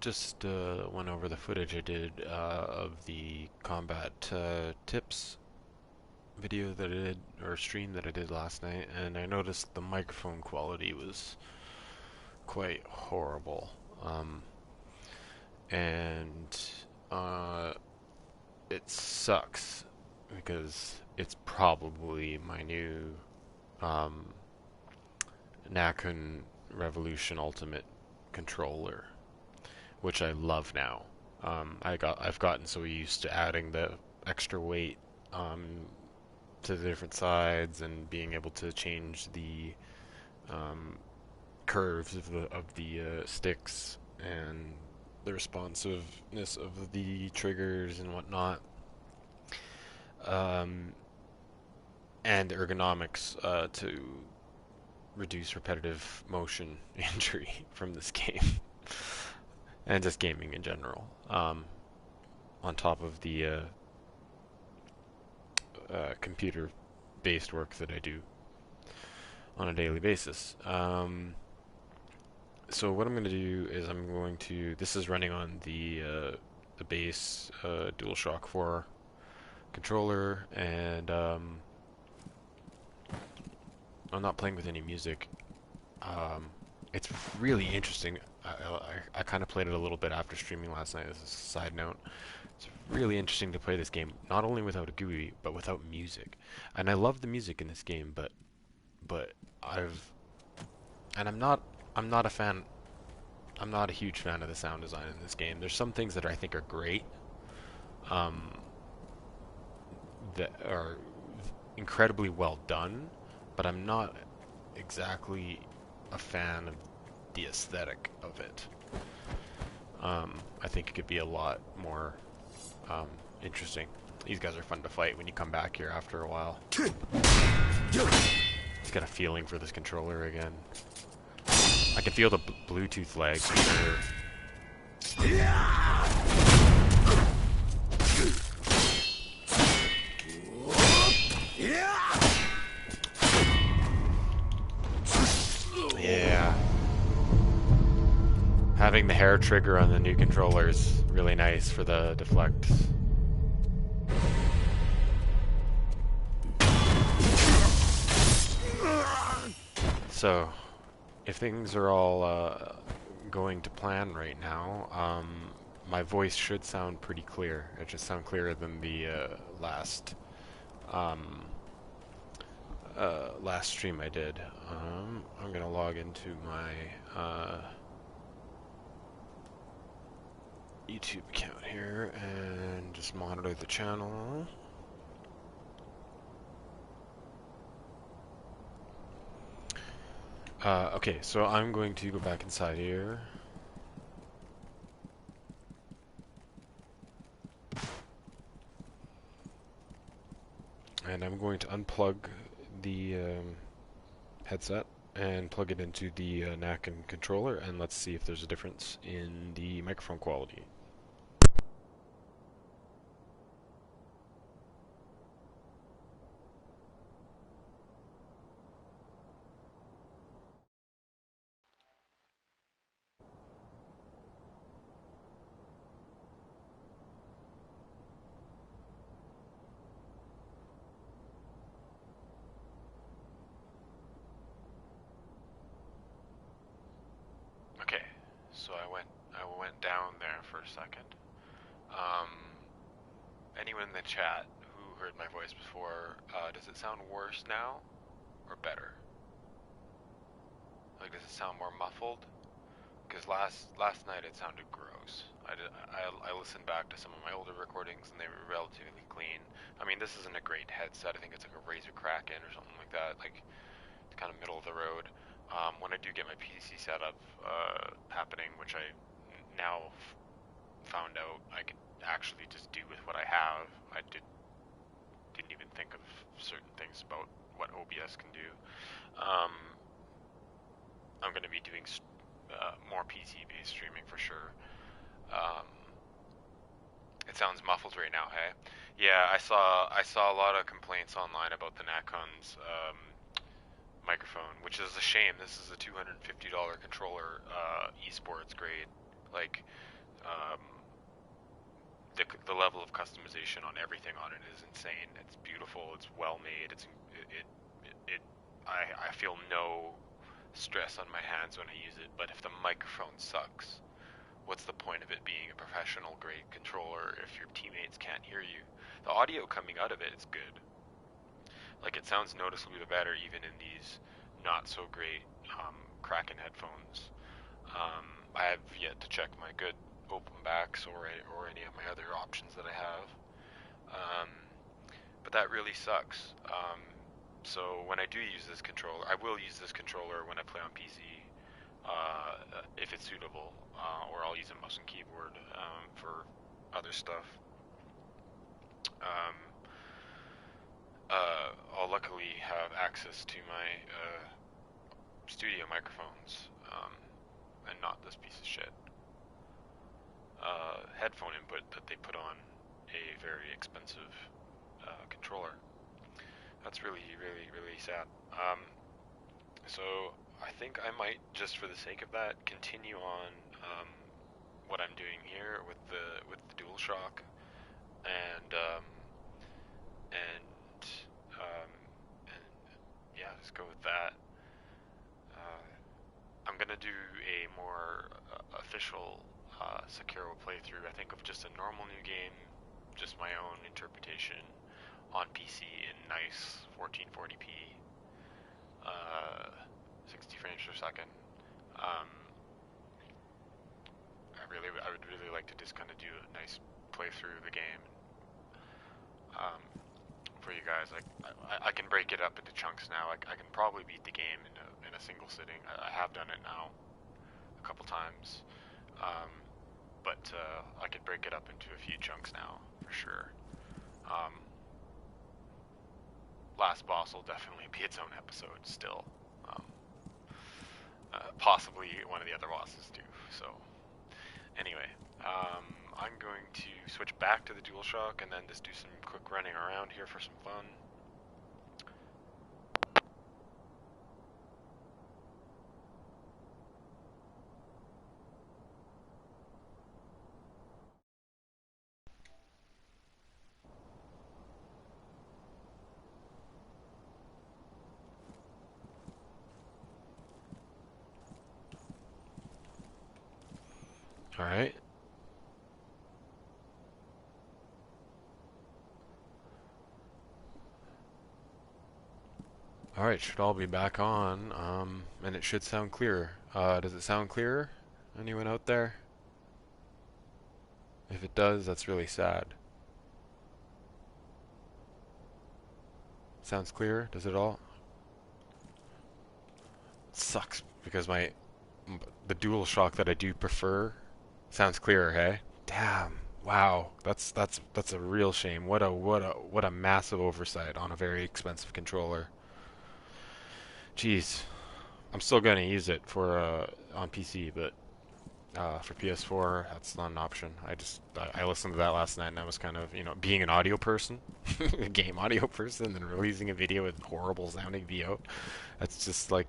just went over the footage I did of the combat tips video that I did, or stream that I did last night, and I noticed the microphone quality was quite horrible. Um, and uh, it sucks because it's probably my new um, Nakun Revolution Ultimate controller, which I love now. I've gotten so used to adding the extra weight um, to the different sides and being able to change the um, curves of the sticks and the responsiveness of the triggers and whatnot, um, and ergonomics to reduce repetitive motion injury from this game and just gaming in general. On top of the computer-based work that I do on a daily basis. So what I'm going to do is I'm going to. This is running on the base DualShock 4 controller, and I'm not playing with any music. It's really interesting. I kind of played it a little bit after streaming last night as a side note. It's really interesting to play this game, not only without a GUI, but without music. And I love the music in this game, but I've and I'm not a fan. I'm not a huge fan of the sound design in this game. There's some things that I think are great, um, that are incredibly well done, but I'm not exactly a fan of the aesthetic of it. I think it could be a lot more interesting. These guys are fun to fight when you come back here after a while. Just got a feeling for this controller again. I can feel the Bluetooth lag for sure. Yeah. Having the hair trigger on the new controller is really nice for the deflect. So, if things are all going to plan right now, my voice should sound pretty clear. It should sound clearer than the um, last stream I did. I'm gonna log into my YouTube account here and just monitor the channel. Okay, so I'm going to go back inside here. And I'm going to unplug the headset and plug it into the NAC and controller, and let's see if there's a difference in the microphone quality. Okay, so I went down there for a second. Um, Anyone in the chat who heard my voice before, does it sound worse now or better? Like, does it sound more muffled? Because last night it sounded gross. I listened back to some of my older recordings and they were relatively clean. I mean, this isn't a great headset. I think it's like a Razer Kraken or something like that. Like, it's kind of middle of the road. When I do get my PC setup happening, which I now found out I could actually just do with what I have. I didn't even think of certain things about what OBS can do. I'm going to be doing more PC-based streaming for sure. It sounds muffled right now, hey? Yeah, I saw a lot of complaints online about the Nakon's microphone, which is a shame. This is a $250 controller, esports grade Like, um, the level of customization on everything on it is insane. It's beautiful. It's well made. It I feel no stress on my hands when I use it. But if the microphone sucks, what's the point of it being a professional grade controller if your teammates can't hear you? The audio coming out of it is good. Like, it sounds noticeably better even in these not so great Kraken headphones. I have yet to check my good open backs or any of my other options that I have. Um, but that really sucks. So when I do use this controller, I will use this controller when I play on PC, if it's suitable, or I'll use a mouse and keyboard for other stuff. Um, I'll luckily have access to my studio microphones, and not this piece of shit headphone input that they put on a very expensive controller. That's really, really, really sad. So I think I might, just for the sake of that, continue on what I'm doing here with the DualShock, and and um, and yeah, just go with that. Uh, I'm gonna do a more official Sekiro playthrough. I think of just a normal new game, just my own interpretation on PC in nice 1440p, 60 frames per second. Um, I would really like to just kind of do a nice playthrough of the game um, for you guys. Like, I can break it up into chunks now. I can probably beat the game in a single sitting. I have done it now a couple times, but I could break it up into a few chunks now for sure. Um, Last boss will definitely be its own episode still. Um, Possibly one of the other bosses too. So anyway, I'm going to switch back to the DualShock and then just do some quick running around here for some fun. All right. All right, should all be back on, and it should sound clearer. Does it sound clearer? Anyone out there? If it does, that's really sad. Sounds clearer? Does it all? It sucks because the DualShock that I do prefer sounds clearer, hey? Damn. Wow. That's a real shame. What a massive oversight on a very expensive controller. Jeez. I'm still gonna use it for on PC, but for PS4, that's not an option. I listened to that last night, and I was kind of, being an audio person, a game audio person, and releasing a video with horrible sounding VO. That's just like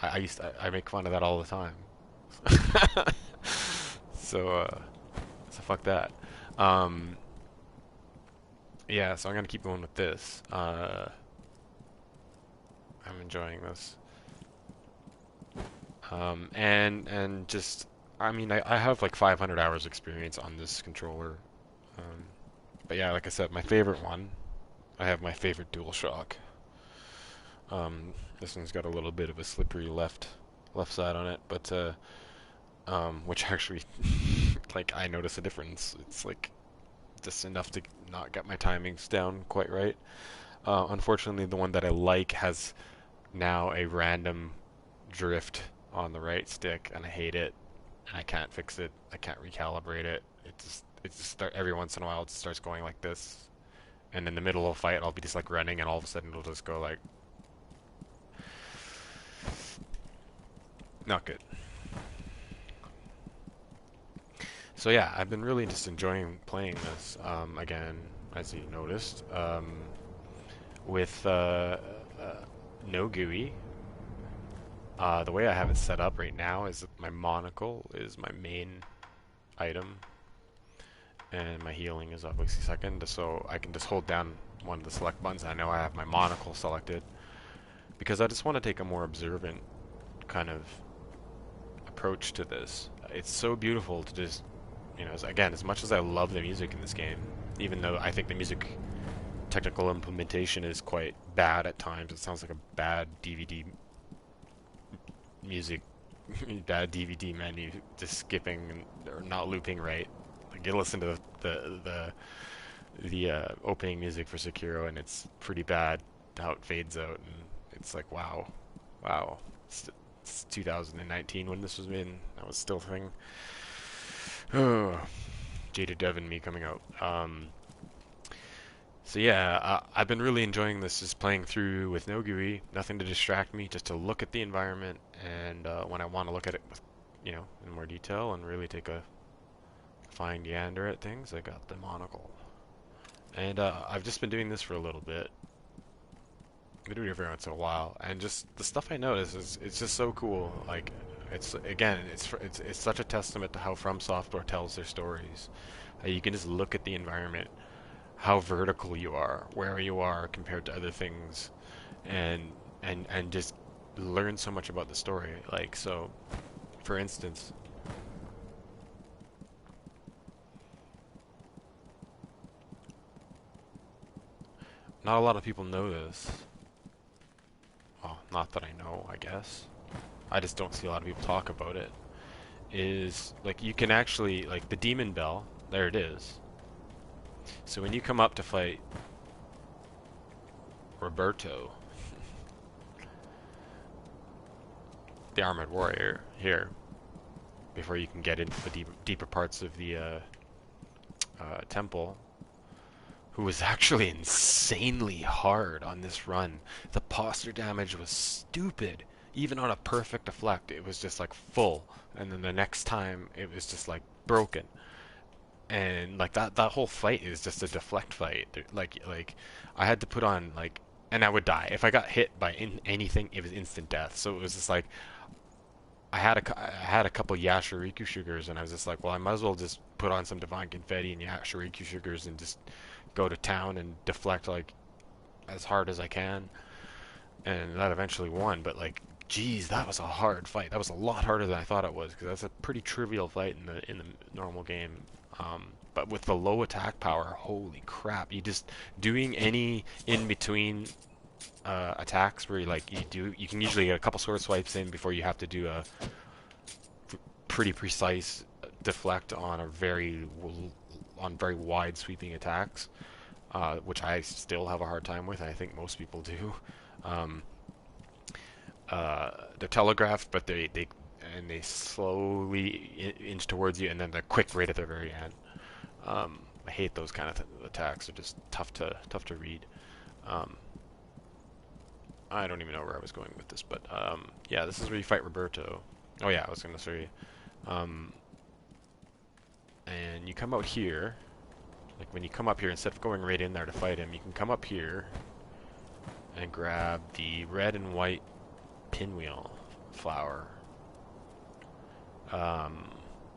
I make fun of that all the time. So so fuck that. Um, yeah, so I'm gonna keep going with this. I'm enjoying this. And just, I mean, I have like 500 hours experience on this controller. Um, but yeah, like I said, my favorite one, I have my favorite DualShock. This one's got a little bit of a slippery left side on it, but which actually, like, I notice a difference. It's like just enough to not get my timings down quite right. Unfortunately, the one that I like has now a random drift on the right stick, and I hate it. And I can't fix it. I can't recalibrate it. Every once in a while it starts going like this, and in the middle of a fight I'll be just like running, and all of a sudden it'll just go like, not good. So yeah, I've been really just enjoying playing this again, as you noticed, with no GUI, The way I have it set up right now is that my monocle is my main item, and my healing is obviously second, so I can just hold down one of the select buttons. I know I have my monocle selected because I just want to take a more observant kind of approach to this. It's so beautiful to just, again, as much as I love the music in this game, even though I think the music technical implementation is quite bad at times. It sounds like a bad DVD music, bad DVD menu, just skipping or not looping right. Like you listen to the opening music for Sekiro, and it's pretty bad how it fades out, and it's like wow, wow. It's 2019 when this was made. And that was still a thing. Oh, Jaded Dev and me coming out. So yeah, I've been really enjoying this, just playing through with no GUI, nothing to distract me, just to look at the environment, and when I want to look at it with, in more detail and really take a fine gander at things, I got the monocle. And I've just been doing this for a little bit. I do it every once in a while, and just the stuff I notice is it's just so cool. Like, it's again, it's such a testament to how From Software tells their stories. You can just look at the environment, how vertical you are, where you are compared to other things, and and just learn so much about the story. Like, so, for instance, not a lot of people know this. Well, not that I know, I guess. I just don't see a lot of people talk about it. Is like you can actually like the demon bell. There it is. So when you come up to fight Roberto, the armored warrior here, before you can get into the deeper parts of the temple, who was actually insanely hard on this run. The posture damage was stupid. Even on a perfect deflect, it was just like full, and then the next time it was just like broken. And like that whole fight is just a deflect fight. Like I had to put on like, and I would die if I got hit by anything. It was instant death. So it was just like I had a couple Yashariku sugars, and I was just like, well, I might as well just put on some Divine Confetti and Yashariku sugars and just go to town and deflect like as hard as I can. And that eventually won. But like, geez, that was a hard fight. That was a lot harder than I thought it was, because that's a pretty trivial fight in the normal game. But with the low attack power, holy crap! You just doing any in between attacks where you can usually get a couple sword swipes in before you have to do a pretty precise deflect on very wide sweeping attacks, which I still have a hard time with. And I think most people do. Um, they're telegraphed, but they slowly inch towards you, and then they're quick right at the very end. I hate those kind of attacks. They're just tough to read. Um, I don't even know where I was going with this, but yeah, this is where you fight Roberto. Oh yeah, I was gonna say, um, and you come out here. Like when you come up here, instead of going right in there to fight him, you can come up here and grab the red and white pinwheel flower,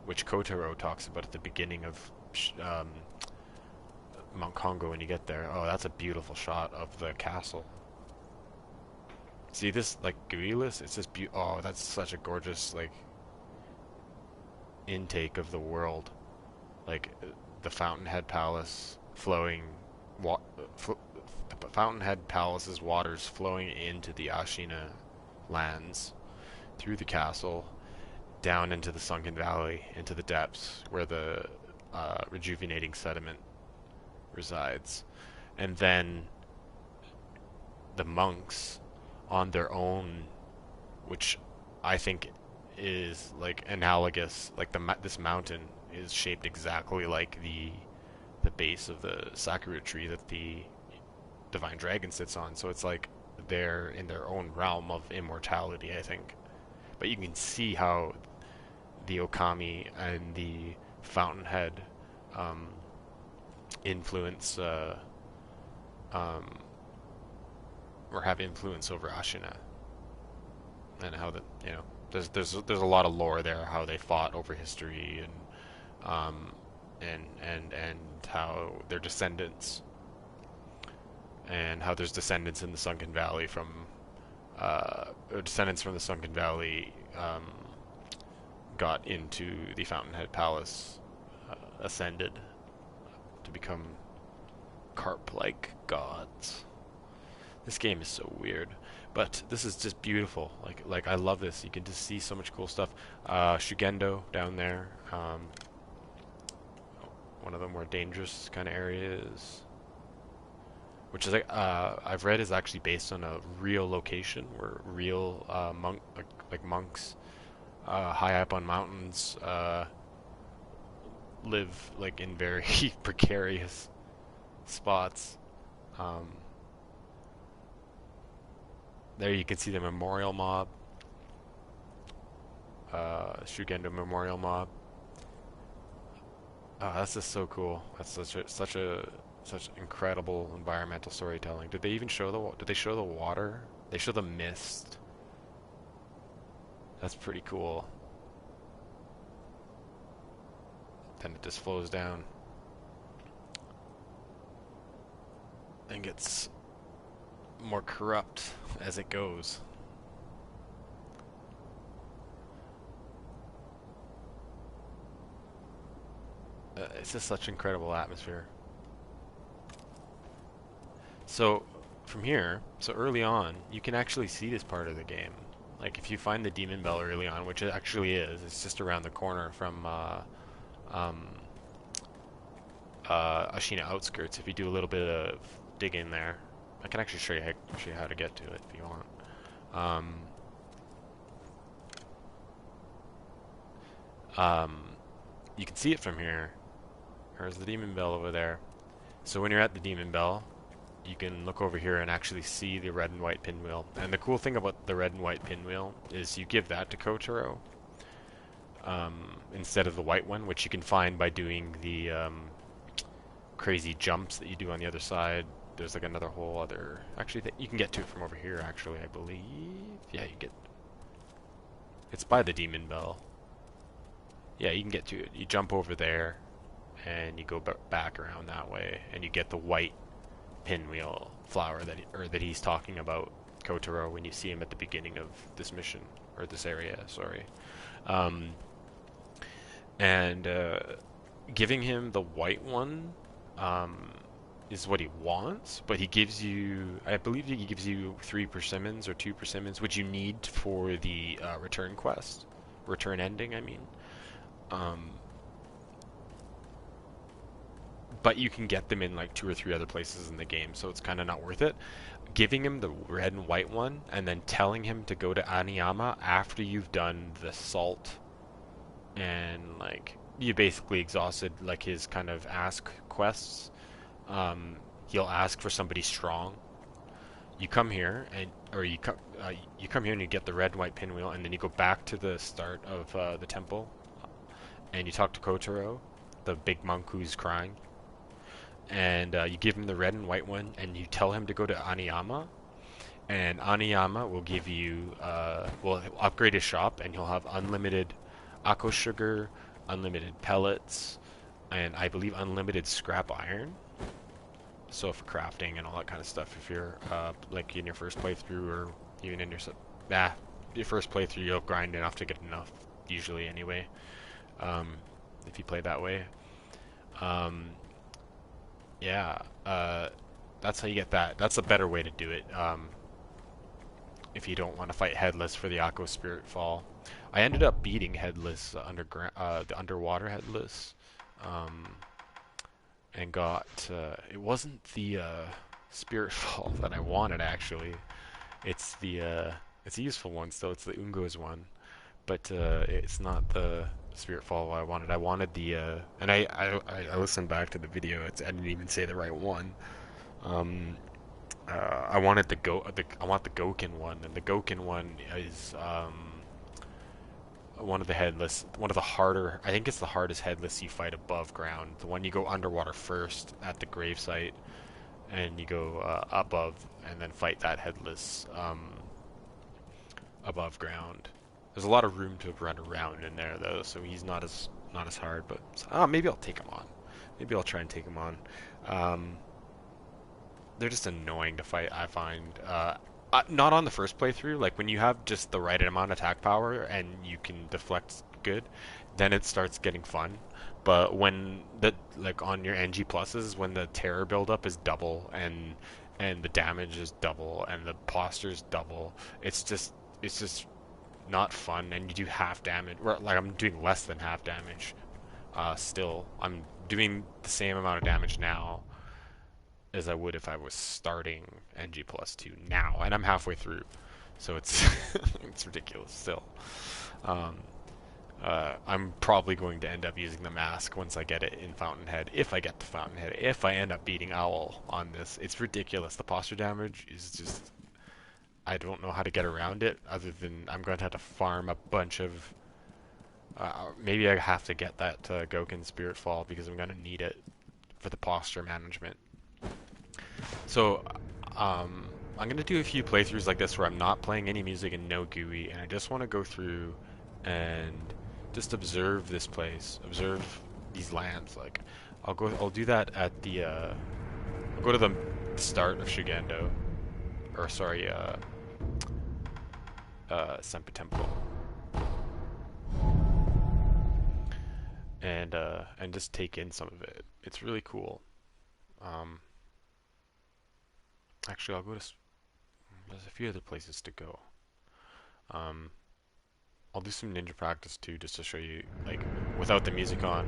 which Kotaro talks about at the beginning of Mount Congo when you get there. Oh, that's a beautiful shot of the castle. See this, like, GUI list? It's just oh, that's such a gorgeous, like, intake of the world. Like, the Fountainhead Palace flowing, the Fountainhead Palace's waters flowing into the Ashina lands, through the castle, down into the sunken valley, into the depths, where the rejuvenating sediment resides. And then the monks on their own, which I think is like analogous, like this mountain is shaped exactly like the base of the sakura tree that the divine dragon sits on. So it's like they're in their own realm of immortality, I think. But you can see how the Okami and the Fountainhead influence um, or have influence over Ashina. and how the there's a lot of lore there, how they fought over history, um, and how their descendants, and how there's descendants in the Sunken Valley descendants from the Sunken Valley got into the Fountainhead Palace, ascended to become carp-like gods. This game is so weird, but this is just beautiful. Like I love this. You can just see so much cool stuff. Shugendo down there, one of the more dangerous kind of areas, which is I've read is actually based on a real location where real monks high up on mountains live like in very precarious spots. Um, there you can see the memorial mob, Shugendo Memorial Mob. Oh, that's just so cool. That's such incredible environmental storytelling. Did they even show did they show the water? They show the mist. That's pretty cool. Then it just flows down and gets more corrupt as it goes. It's just such incredible atmosphere. So from here, so early on, you can actually see this part of the game. Like if you find the demon bell early on, which it actually is, it's just around the corner from um, Ashina outskirts. If you do a little bit of digging there, I can actually show you how to get to it if you want. Um, um, you can see it from here. There's the demon bell over there. So when you're at the demon bell, you can look over here and actually see the red and white pinwheel. And the cool thing about the red and white pinwheel is you give that to Kotaro instead of the white one, which you can find by doing the crazy jumps that you do on the other side. There's like another whole other... Actually, you can get to it from over here, actually, I believe. Yeah, you get... It's by the demon bell. Yeah, you can get to it. You jump over there, and you go back around that way, and you get the white pinwheel flower that he's talking about, Kotaro, when you see him at the beginning of this mission, or this area, sorry. And giving him the white one is what he wants, but he gives you, I believe he gives you 3 persimmons or 2 persimmons, which you need for the return ending, I mean. But you can get them in like 2 or 3 other places in the game, so it's kind of not worth it. Giving him the red and white one, and then telling him to go to Aniyama after you've done the salt, and like you basically exhausted like his kind of ask quests. He'll ask for somebody strong. You come here you come here and you get the red and white pinwheel, and then you go back to the start of the temple, and you talk to Kotaro, the big monk who's crying. And you give him the red and white one, and you tell him to go to Aniyama, and Aniyama will give you, will upgrade his shop, and he'll have unlimited Akko sugar, unlimited pellets, and I believe unlimited scrap iron. So for crafting and all that kind of stuff, if you're like in your first playthrough, or even in your first playthrough, you'll grind enough to get enough, usually anyway, if you play that way. Yeah, that's how you get that. That's a better way to do it, if you don't want to fight Headless for the Akko Spirit Fall. I ended up beating Headless, the underwater Headless, and got, it wasn't the Spirit Fall that I wanted, actually. It's it's a useful one still, it's the Ungo's one, but it's not the Spirit Fall I wanted. I wanted the and I listened back to the video. I didn't even say the right one. I wanted I want the Goken one, and the Goken one is one of the harder. I think it's the hardest Headless you fight above ground. The one you go underwater first at the gravesite, and you go above, and then fight that Headless above ground. There's a lot of room to run around in there though, so he's not as hard. But maybe I'll take him on. Maybe I'll try and take him on. They're just annoying to fight, I find. Not on the first playthrough. Like when you have just the right amount of attack power and you can deflect good, then it starts getting fun. But when like on your NG pluses, when the terror buildup is double and the damage is double and the posture is double, it's just not fun. And you do half damage. Or, like I'm doing less than half damage. Still, I'm doing the same amount of damage now as I would if I was starting NG plus 2 now, and I'm halfway through, so it's it's ridiculous still. I'm probably going to end up using the mask once I get it in Fountainhead, if I get to Fountainhead, if I end up beating Owl on this. It's ridiculous. The posture damage is just, I don't know how to get around it, other than I'm going to have to farm a bunch of, maybe I have to get that Gouken Spirit Fall, because I'm going to need it for the posture management. So, I'm going to do a few playthroughs like this where I'm not playing any music and no GUI, and I just want to go through and just observe this place, observe these lands. Like, I'll do that at the, I'll go to the start of Shugendo, or sorry, Senpu Temple, and just take in some of it. It's really cool. Actually, I'll go to. There's a few other places to go. I'll do some ninja practice too, just to show you, like, without the music on.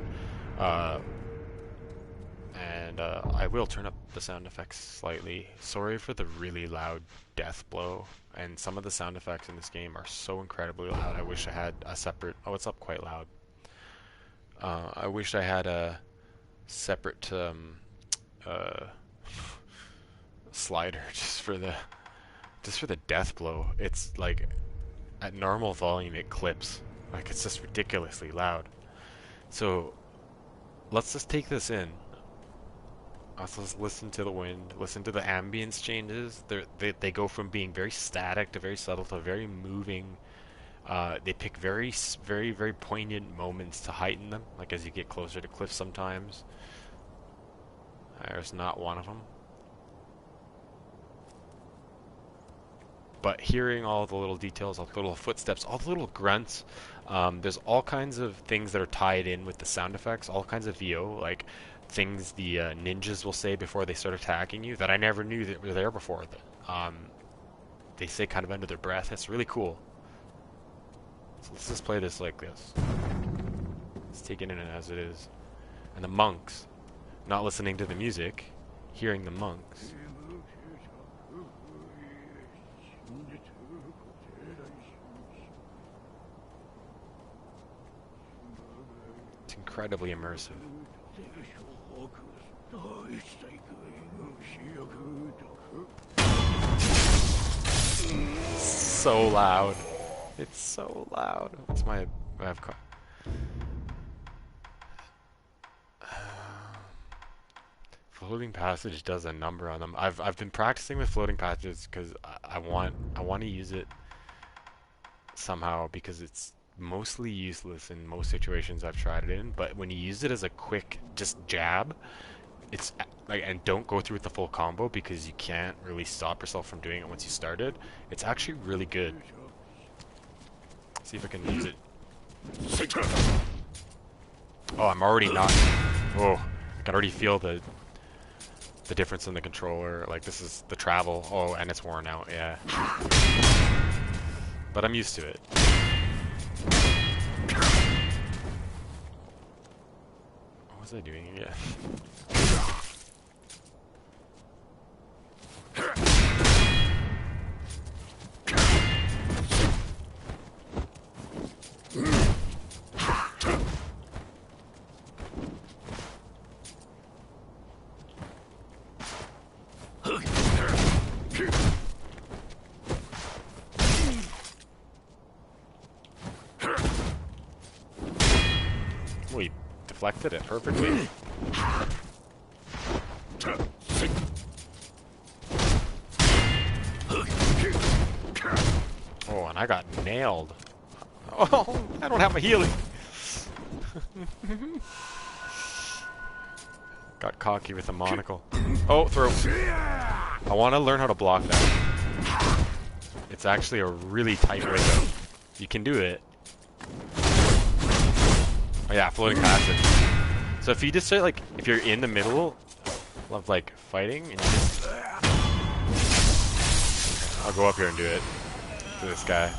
And I will turn up the sound effects slightly. Sorry for the really loud death blow. And some of the sound effects in this game are so incredibly loud. I wish I had a separate. Oh, it's up quite loud. I wish I had a separate slider just for the death blow. It's like at normal volume it clips. Like, it's just ridiculously loud. So let's just take this in. Let's just listen to the wind, listen to the ambience changes. They go from being very static to very subtle to very moving. They pick very, very, very poignant moments to heighten them, like as you get closer to cliffs sometimes. There's not one of them. But hearing all the little details, all the little footsteps, all the little grunts, there's all kinds of things that are tied in with the sound effects, all kinds of VO, like things the ninjas will say before they start attacking you that I never knew that were there before. They say kind of under their breath. It's really cool. So let's just play this like this. Let's take it in as it is. And the monks, not listening to the music, hearing the monks. It's incredibly immersive. So loud. It's so loud. What's my... I have... Floating passage does a number on them. I've been practicing with floating passages because I want to use it somehow, because it's mostly useless in most situations I've tried it in. But when you use it as a quick just jab, it's like, and don't go through with the full combo because you can't really stop yourself from doing it once you started. It's actually really good. Let's see if I can use it. Oh, I'm already not. Whoa, I can already feel the difference in the controller. Like, this is the travel. Oh, and it's worn out. Yeah. But I'm used to it. What was I doing again? We deflected it perfectly. Oh, and I got nailed. Oh, I don't have my healing. Got cocky with a monocle. Oh, throw. I want to learn how to block that. It's actually a really tight window. You can do it. Oh yeah, floating past it. So if you just say, like, if you're in the middle of, like, fighting, and you just... I'll go up here and do it to this guy.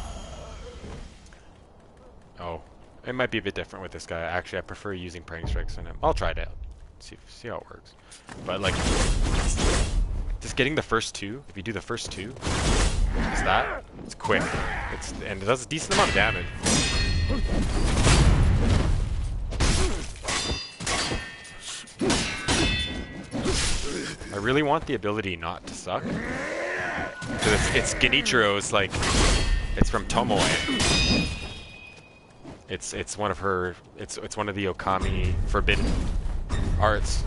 Oh, it might be a bit different with this guy. Actually, I prefer using praying strikes on him. I'll try it out. See how it works. But, like, just getting the first two, if you do the first two, just that, it's quick. And it does a decent amount of damage. I really want the ability not to suck. Because it's Genichiro's, like, it's from Tomoe. It's one of her, it's one of the Okami forbidden arts.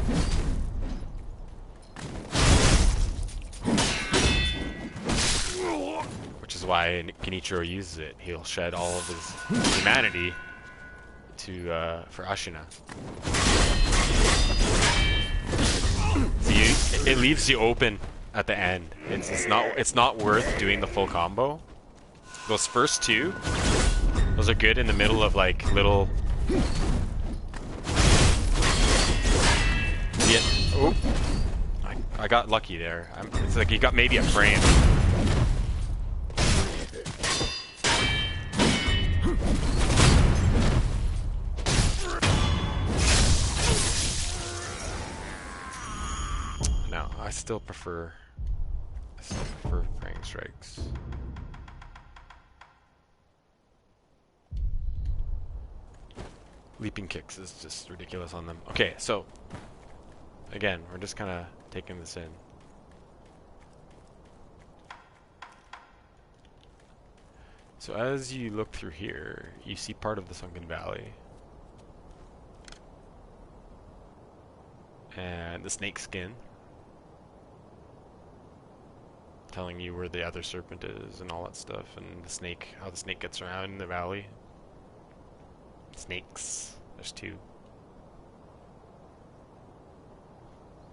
Which is why Genichiro uses it. He'll shed all of his humanity to for Ashina. See, it leaves you open at the end. It's not worth doing the full combo. Those first two, those are good in the middle of, like, little. Yeah. Oh, I got lucky there. It's like you got maybe a frame. No, I still prefer frame strikes. Leaping kicks is just ridiculous on them. Okay, so again, we're just kind of taking this in. So as you look through here, you see part of the Sunken Valley. And the snake skin, telling you where the other serpent is and all that stuff, and the snake, how the snake gets around in the valley. Snakes. There's two.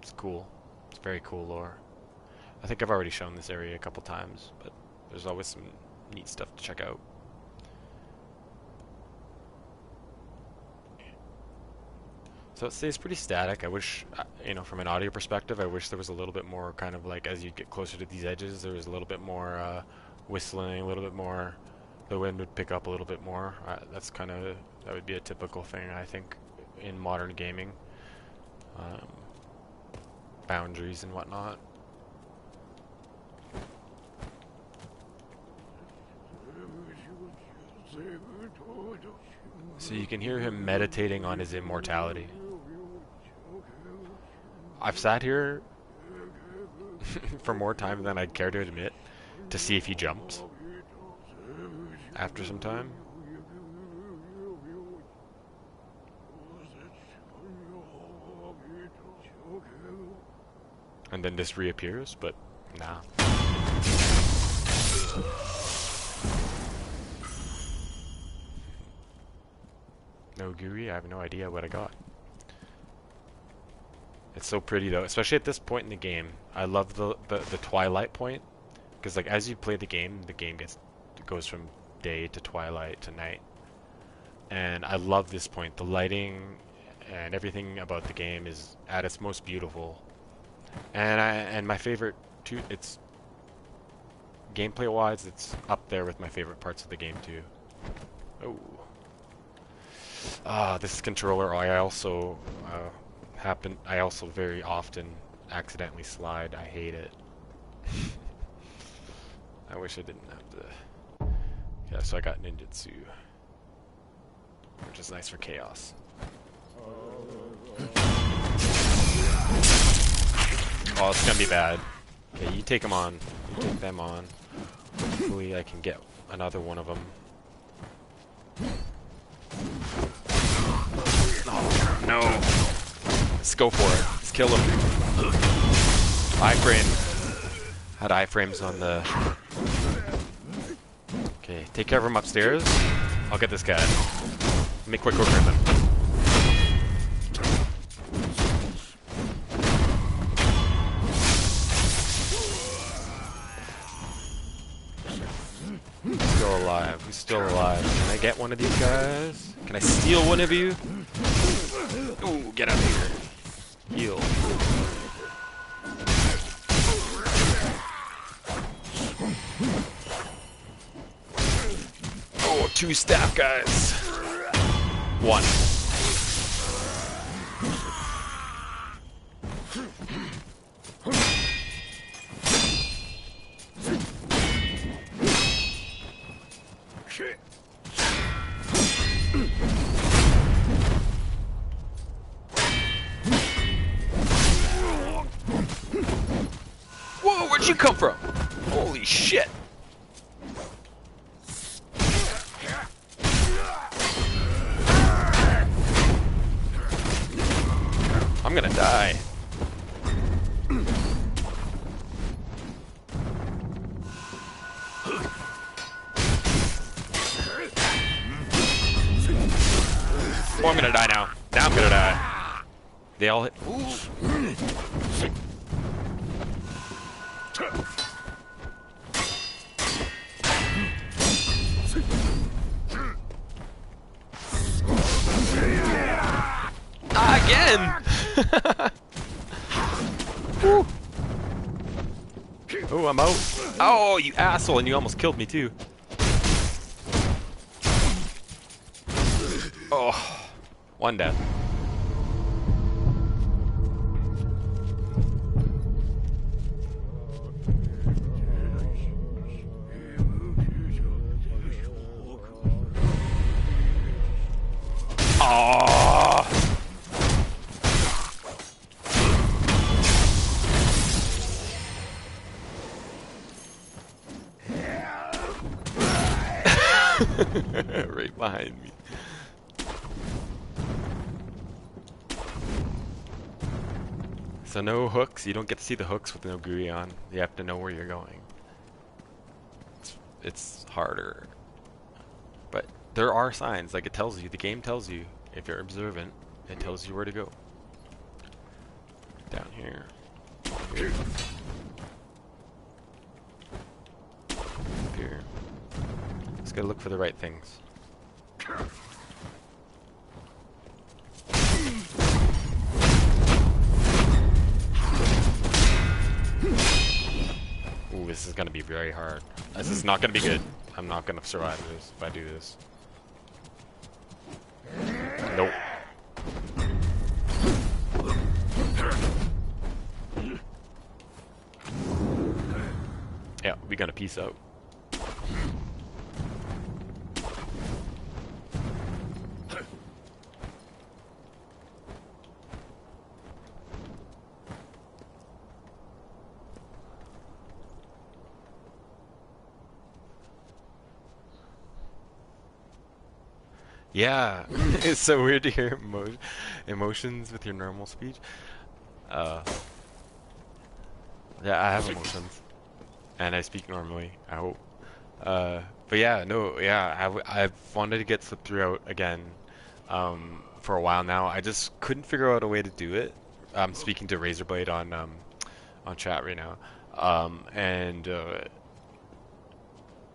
It's cool. It's very cool lore. I think I've already shown this area a couple times, but there's always some neat stuff to check out. So it stays pretty static. I wish, you know, from an audio perspective, I wish there was a little bit more kind of like, as you get closer to these edges, there was a little bit more whistling, a little bit more, the wind would pick up a little bit more. That's kind of, that would be a typical thing, I think, in modern gaming. Boundaries and whatnot. So you can hear him meditating on his immortality. I've sat here for more time than I'd care to admit to see if he jumps after some time. And then just reappears, but nah. No Guri, I have no idea what I got. It's so pretty though, especially at this point in the game. I love the twilight point, because like as you play the game goes from day to twilight to night. And I love this point. The lighting and everything about the game is at its most beautiful. And my favorite too, it's gameplay wise, it's up there with my favorite parts of the game too. Oh. This controller, I also very often accidentally slide. I hate it. I wish I didn't have to. Yeah, so I got ninjutsu, which is nice for chaos. Oh, it's gonna be bad. Okay, you take them on. You take them on. Hopefully I can get another one of them. Oh, no. Let's go for it. Let's kill him. Iframe. Had iframes on the... Okay, Take care of him upstairs. I'll get this guy. Make quick work of him. Still alive. He's still alive. Can I get one of these guys? Can I steal one of you? Ooh, get out of here. Heal. Oh, 2 staff guys. 1. Whoa, where'd you come from? Holy shit. I'm gonna die. Oh, I'm gonna die now. Now I'm gonna die. They all hit. Ooh. Again! Oh, I'm out. Oh, you asshole, and you almost killed me too. Oh, 1 death. Oh. Right behind me. So no hooks. You don't get to see the hooks with no GUI on. You have to know where you're going. It's harder. But there are signs. Like, it tells you. The game tells you. If you're observant, it tells you where to go. Down here. Here. Up here. Just gotta look for the right things. Ooh, this is gonna be very hard. This is not gonna be good. I'm not gonna survive this if I do this. Nope. Yeah, we gotta peace out. Yeah, it's so weird to hear emotions with your normal speech. Uh, yeah, I have emotions, and I speak normally, I hope. But yeah, no, yeah, I've wanted to get Slip Through out again, for a while now. I just couldn't figure out a way to do it. I'm speaking to Razorblade on chat right now, and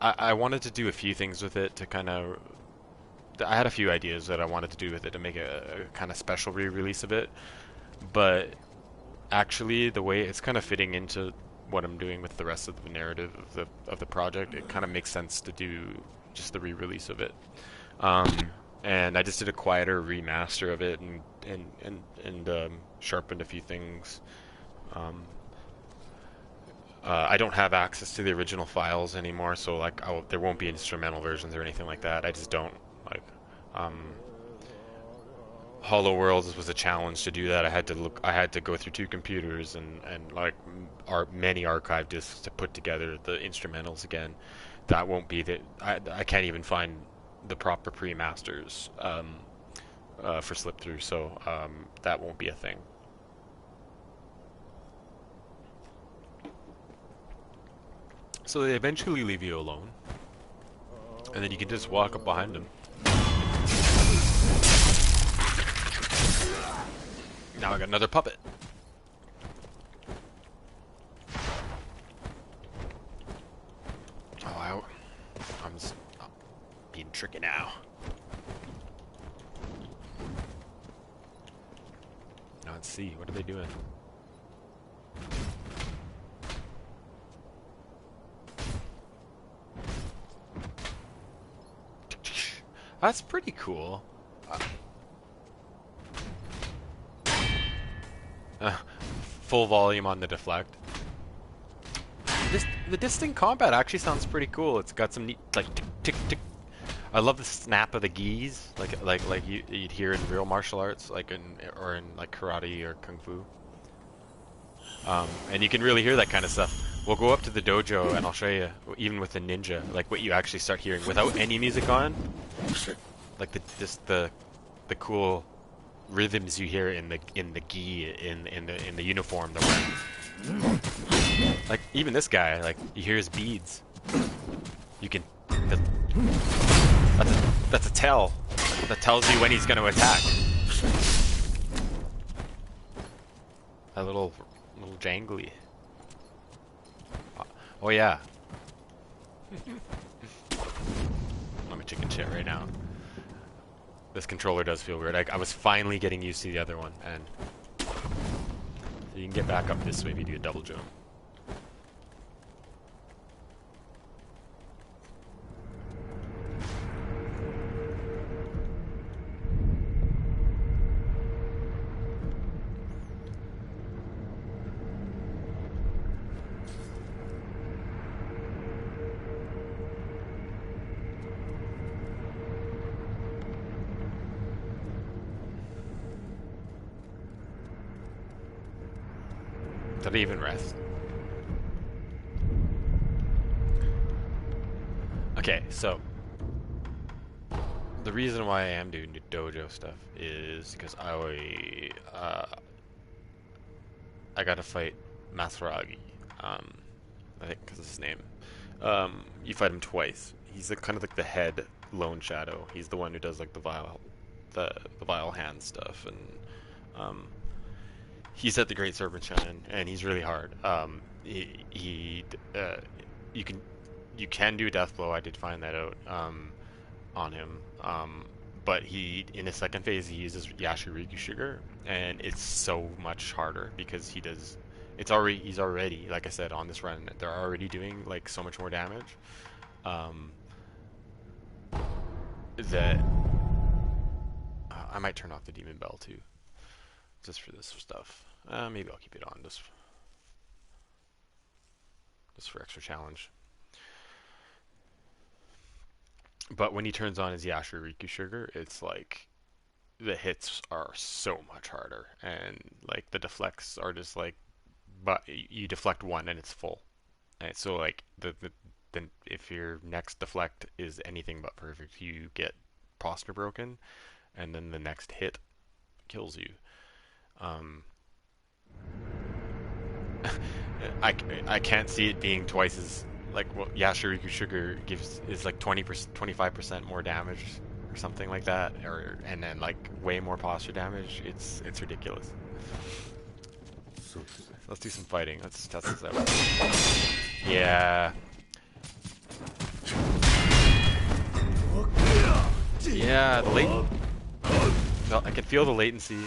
I wanted to do a few things with it to kind of. I had a few ideas that I wanted to do with it to make a kind of special re-release of it, but actually the way it's kind of fitting into what I'm doing with the rest of the narrative of the project, it kind of makes sense to do just the re-release of it. And I just did a quieter remaster of it and sharpened a few things. I don't have access to the original files anymore, so like there won't be instrumental versions or anything like that. I just don't. Like, Hollow Worlds was a challenge to do that. I had to go through 2 computers and like many archive disks to put together the instrumentals again. That won't be I can't even find the proper pre-masters for Slip Through, so that won't be a thing. So they eventually leave you alone. And then you can just walk up behind him. Now I got another puppet. Oh, I'm just being tricky now. Now let's see, what are they doing? That's pretty cool. Full volume on the deflect. The distinct combat actually sounds pretty cool. It's got some neat, like, tick tick tick. I love the snap of the gis, like you'd hear in real martial arts, like in like karate or kung fu. And you can really hear that kind of stuff. We'll go up to the dojo and I'll show you, even with the ninja, like what you actually start hearing without any music on, like the cool rhythms you hear in the gi in the uniform they're wearing. Like even this guy, like you hear his beads. You can. That's a tell. That tells you when he's going to attack. A little jangly. Oh yeah. I'm a chicken shit right now. This controller does feel weird. I was finally getting used to the other one, and so you can get back up this way, maybe do a double jump. Did I even rest? Okay, so the reason why I am doing the dojo stuff is because I gotta fight Maseragi. I think because of his name. You fight him twice. He's kind of like the head lone shadow. He's the one who does like the vile hand stuff, and he's at the Great Serpent Shrine, and he's really hard. You can do death blow. I did find that out on him. But in his second phase he uses Yashiriku Sugar, and it's so much harder because he's already, like I said, on this run. They're already doing like so much more damage. That I might turn off the Demon Bell too, just for this stuff. Maybe I'll keep it on just for extra challenge. But when he turns on his Yashiriku Sugar, it's like the hits are so much harder, and like the deflects are just like, but you deflect one and it's full, and so like then if your next deflect is anything but perfect, you get posture broken, and then the next hit kills you. I can't see it being twice as like what Yashiriku Sugar is like 25% more damage or something like that, and then like way more posture damage. It's ridiculous. Let's do some fighting. Let's test this out. Yeah. Yeah, the late. I can feel the latency.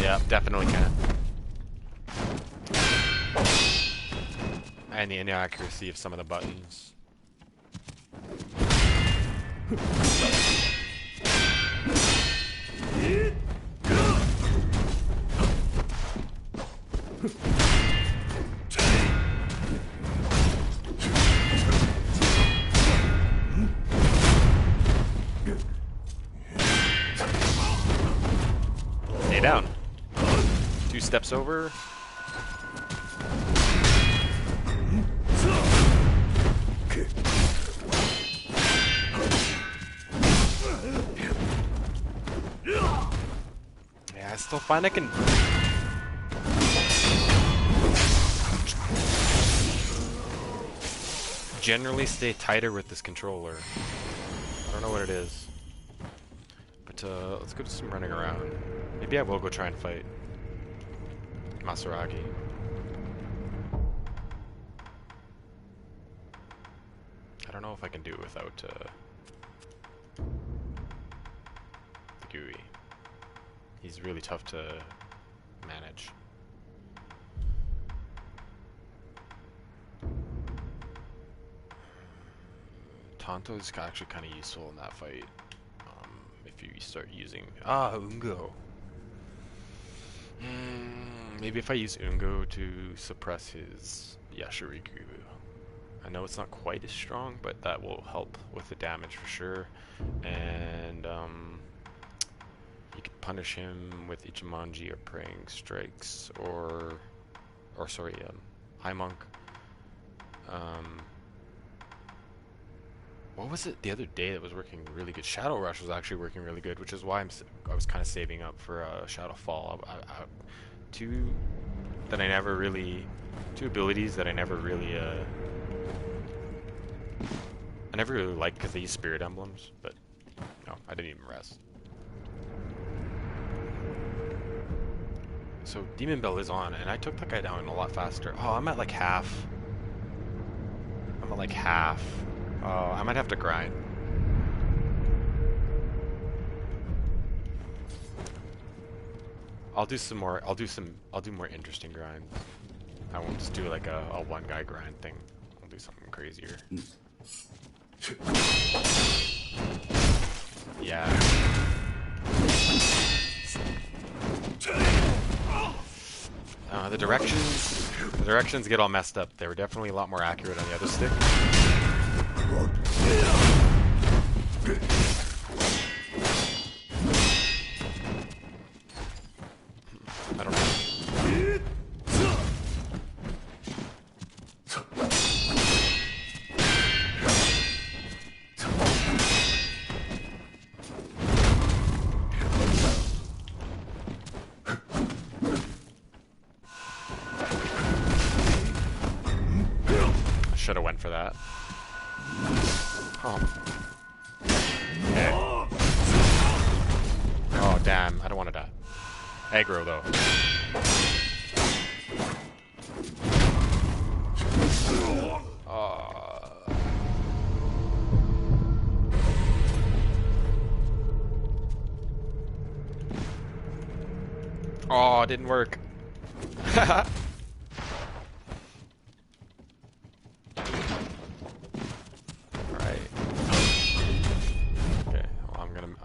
Yeah, definitely can. And the inaccuracy of some of the buttons. Stay down. 2 steps over. Yeah, I still find I can generally stay tighter with this controller. I don't know what it is. But let's go do some running around. Maybe I will go try and fight Maseragi. I don't know if I can do it without the GUI. He's really tough to manage. Tonto's actually kind of useful in that fight. If you start using Ungo. Maybe if I use Ungo to suppress his Yashiriku. I know it's not quite as strong, but that will help with the damage for sure. And you could punish him with Ichimonji or Praying Strikes, or sorry, High Monk. What was it the other day that was working really good? Shadow Rush was actually working really good, which is why I was kind of saving up for Shadow Fall. Two abilities that I never really liked because they use Spirit Emblems, but no, I didn't even rest. So Demon Bell is on, and I took that guy down a lot faster. Oh, I'm at like half. I might have to grind. I'll do more interesting grinds. I won't just do like a one guy grind thing. I'll do something crazier. Yeah. The directions get all messed up. They were definitely a lot more accurate on the other stick. I don't know. I should have went for that. Oh. Okay. Oh, damn. I don't want to die. Aggro, though. Oh, it didn't work.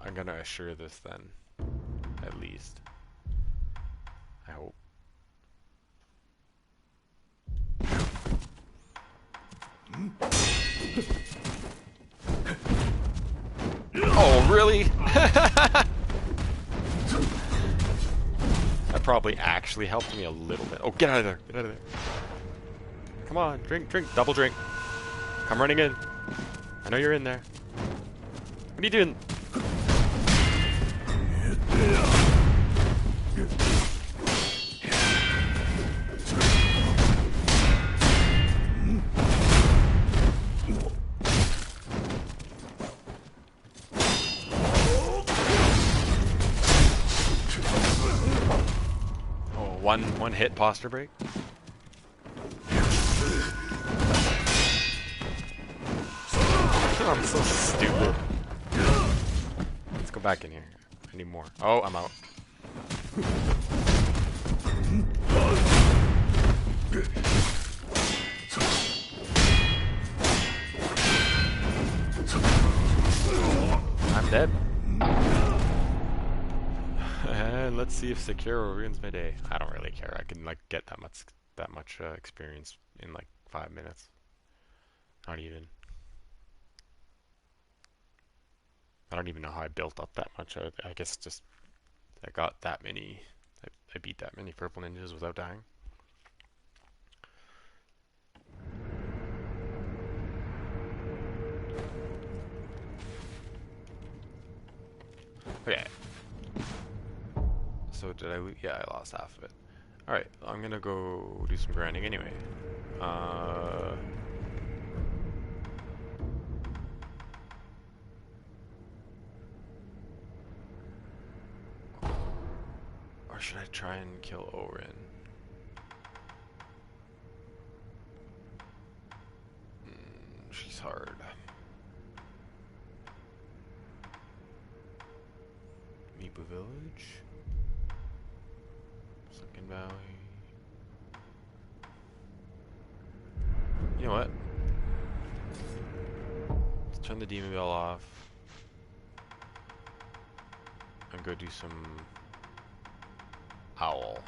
I'm gonna assure this then, at least. I hope. Oh, really? That probably actually helped me a little bit. Oh, get out of there! Get out of there! Come on, drink, double drink. Come running in. I know you're in there. What are you doing? One hit posture break. I'm so stupid. Let's go back in here. I need more. Oh, I'm out. I'm dead. And let's see if Sekiro ruins my day. I don't really care. I can like get that much experience in like 5 minutes. Not even. I don't even know how I built up that much. I guess just I got that many. I beat that many purple ninjas without dying. Okay. So did I lose? Yeah, I lost half of it. Alright, I'm gonna go do some grinding anyway. should I try and kill Orin? She's hard. Mibu Village. Sunken Valley. You know what? Let's turn the demon bell off. And go do some owl.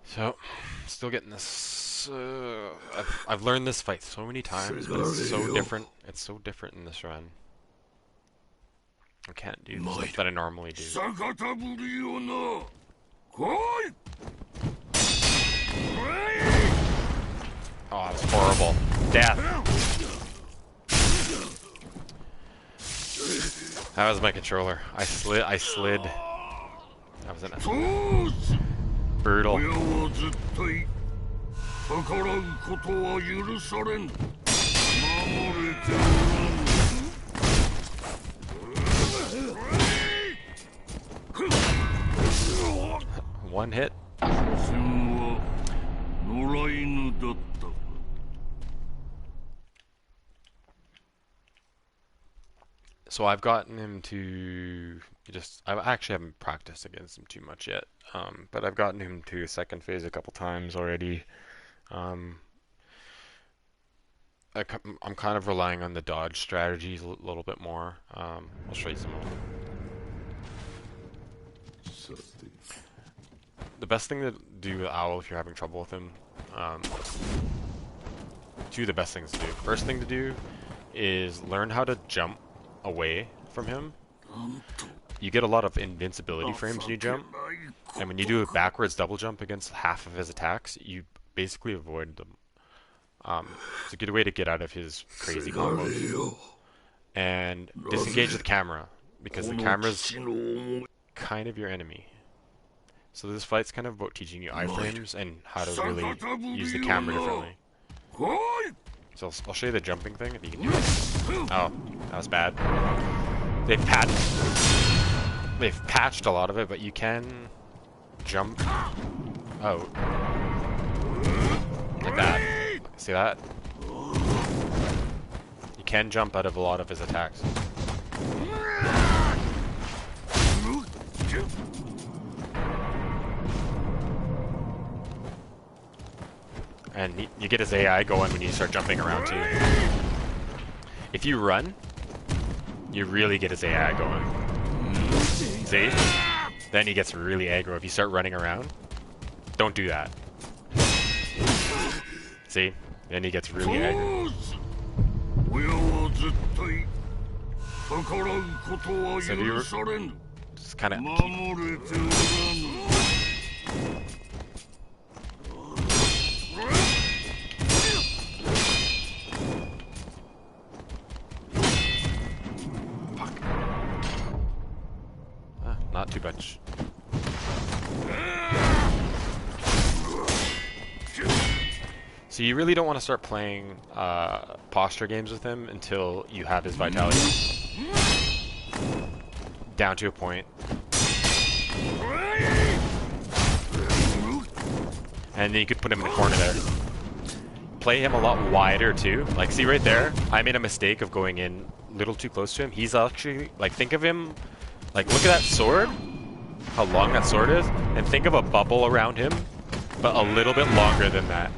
So, still getting this. I've learned this fight so many times, but it's so different. It's so different in this run. I can't do the stuff that I normally do. Oh, that was horrible. Death. That was my controller. I slid. That was brutal. One hit. So I've gotten him to I actually haven't practiced against him too much yet, but I've gotten him to second phase a couple times already. I'm kind of relying on the dodge strategies a little bit more. I'll show you some of them. The best thing to do with Owl if you're having trouble with him, two of the best things to do. First thing to do is learn how to jump away from him. You get a lot of invincibility frames when you jump, and when you do a backwards double jump against half of his attacks, you basically avoid them. It's a good way to get out of his crazy combos. And disengage the camera, because the camera's kind of your enemy. So this fight's kind of about teaching you iframes and how to really use the camera differently. So I'll show you the jumping thing if you can do it. Oh, that was bad. They've patched a lot of it, but you can jump out like that. See that? You can jump out of a lot of his attacks. And you get his AI going when you start jumping around too. If you run, you really get his AI going. See? Then he gets really aggro if you start running around. Don't do that. See? Then he gets really aggro. So if you just kind of not too much. So you really don't want to start playing posture games with him until you have his vitality down to a point. And then you could put him in the corner there. Play him a lot wider too. Like, see right there? I made a mistake of going in a little too close to him. He's actually, like, think of him, like, look at that sword, how long that sword is, and think of a bubble around him, but a little bit longer than that.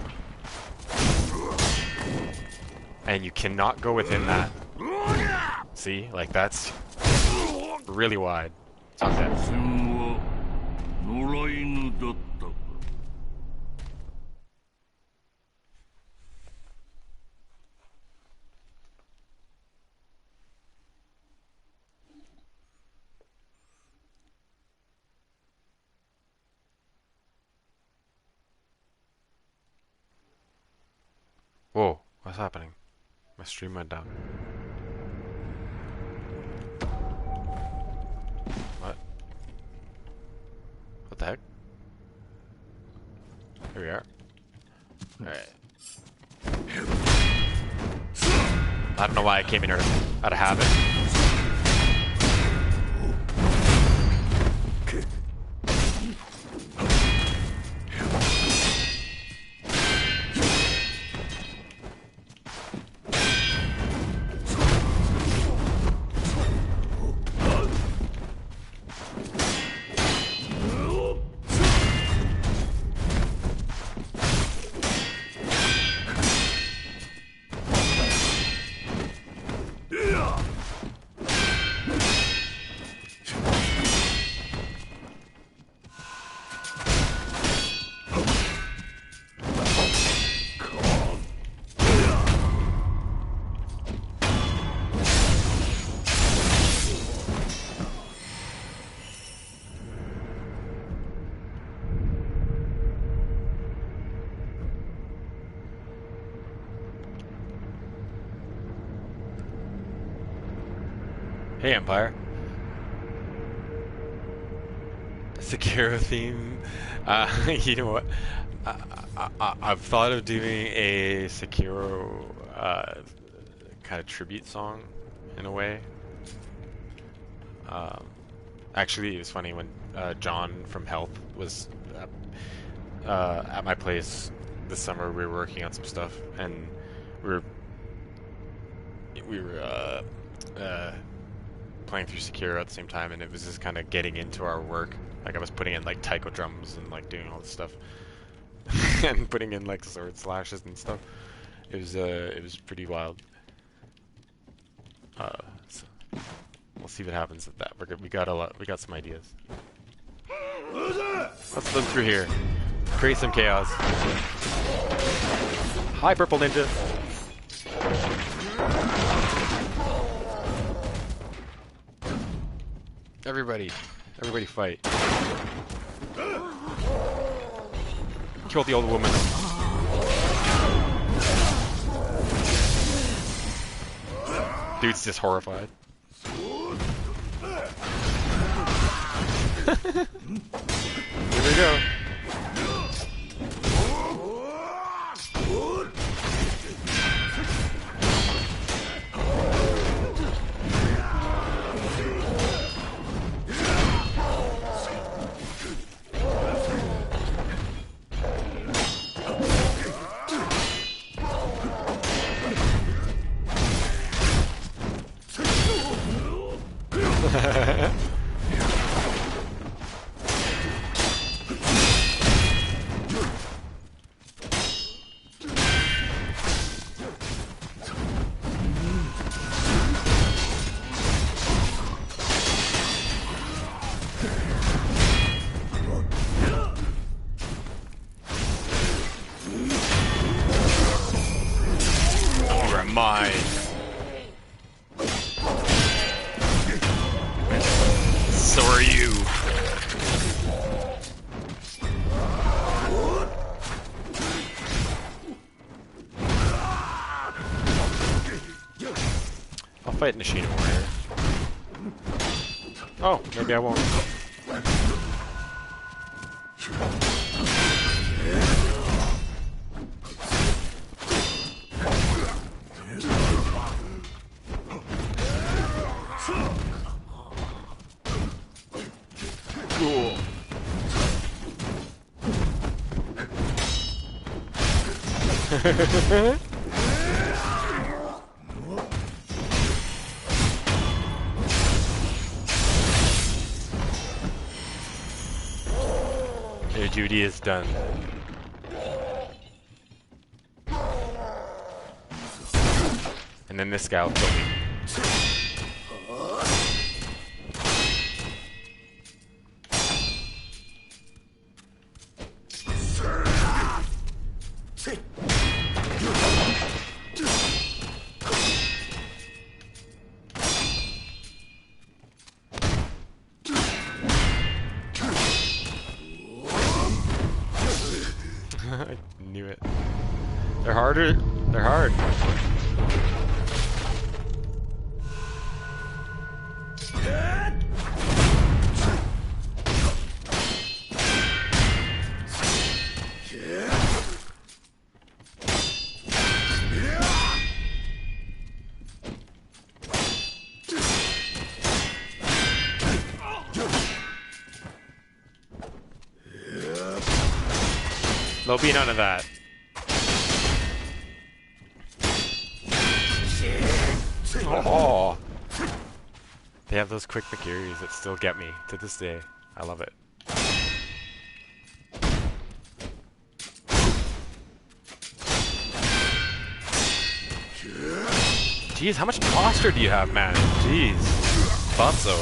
And you cannot go within that. See? Like, that's really wide. It's not that. Whoa, what's happening? My stream went down. What? What the heck? Here we are. Alright. I don't know why I came in here out of habit. Hey Empire. Sekiro theme. You know what? I've thought of doing a Sekiro kind of tribute song in a way. Actually, it was funny when John from Health was at my place this summer. We were working on some stuff, and we were playing through Sekiro at the same time, and it was just kind of getting into our work. Like I was putting in like taiko drums and like doing all this stuff, and putting in like sword slashes and stuff. It was pretty wild. So we'll see what happens with that. We got a lot. We got some ideas. Let's look through here. Create some chaos. Hi, Purple Ninja. Everybody fight. Kill the old woman. Dude's just horrified. Here we go. Mine. So are you. I'll fight Nishina Warrior. Oh, maybe I won't. Cool. Your duty is done. And then this guy will kill me. I knew it. They're harder. They're hard. There'll be none of that. Oh, they have those quick Makiris that still get me to this day. I love it. Jeez, how much posture do you have, man? Jeez, thought so.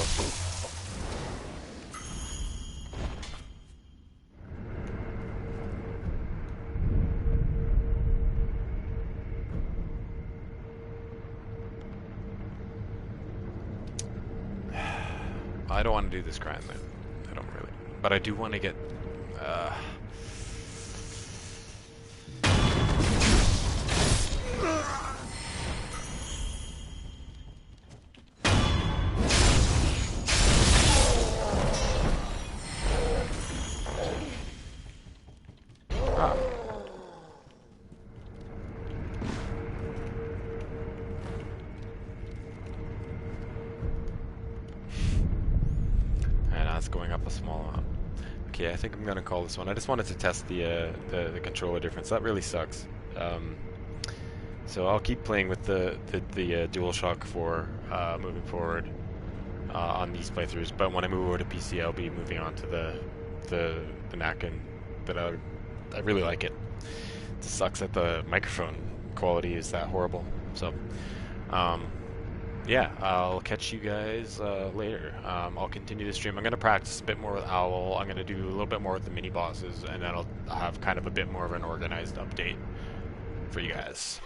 I don't want to do this grind then. I don't really. But I do want to get... going up a small amount. Okay, I think I'm gonna call this one. I just wanted to test the controller difference. That really sucks. So I'll keep playing with the DualShock 4 moving forward on these playthroughs. But when I move over to PC, I'll be moving on to the NAC, and but I really like it. It sucks that the microphone quality is that horrible. So. Yeah, I'll catch you guys later. I'll continue to stream. I'm going to practice a bit more with Owl. I'm going to do a little bit more with the mini bosses, and then I'll have kind of a bit more of an organized update for you guys.